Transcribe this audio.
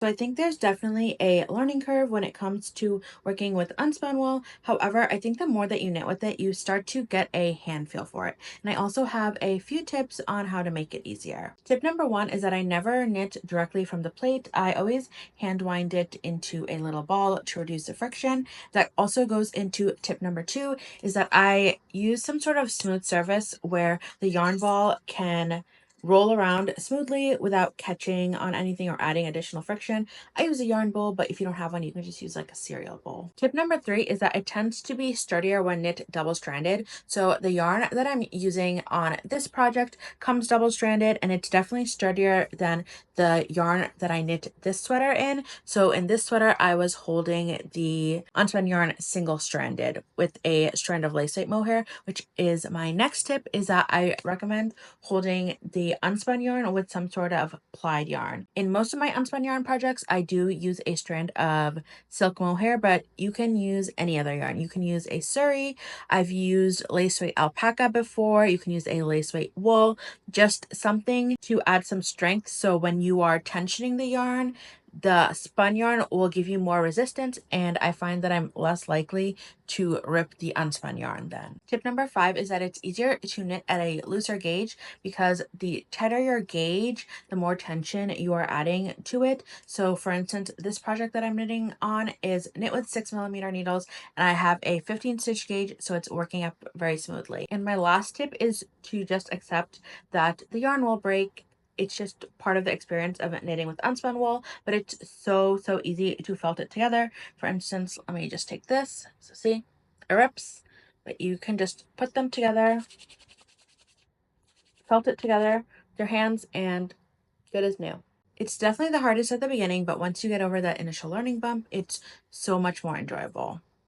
So I think there's definitely a learning curve when it comes to working with unspun wool. However, I think the more that you knit with it, you start to get a hand feel for it. And I also have a few tips on how to make it easier. Tip number one is that I never knit directly from the plate. I always hand wind it into a little ball to reduce the friction. That also goes into tip number two, is that I use some sort of smooth surface where the yarn ball can roll around smoothly without catching on anything or adding additional friction. I use a yarn bowl, but if you don't have one, you can just use like a cereal bowl. Tip number three is that it tends to be sturdier when knit double-stranded. So the yarn that I'm using on this project comes double-stranded, and it's definitely sturdier than the yarn that I knit this sweater in. So in this sweater, I was holding the unspun yarn single-stranded with a strand of lace weight mohair, which is my next tip, is that I recommend holding the unspun yarn with some sort of plied yarn. In most of my unspun yarn projects, I do use a strand of silk mohair, but you can use any other yarn. You can use a suri. I've used lace weight alpaca before. You can use a lace weight wool, just something to add some strength. So when you are tensioning the yarn, the spun yarn will give you more resistance, and I find that I'm less likely to rip the unspun yarn then. Tip number five is that it's easier to knit at a looser gauge because the tighter your gauge, the more tension you are adding to it. So for instance, this project that I'm knitting on is knit with 6mm needles, and I have a 15 stitch gauge, so it's working up very smoothly. And my last tip is to just accept that the yarn will break. It's just part of the experience of knitting with unspun wool, but it's so easy to felt it together. For instance, let me just take this. So see, it rips, but you can just put them together, felt it together with your hands, and good as new. It's definitely the hardest at the beginning, but once you get over that initial learning bump, it's so much more enjoyable.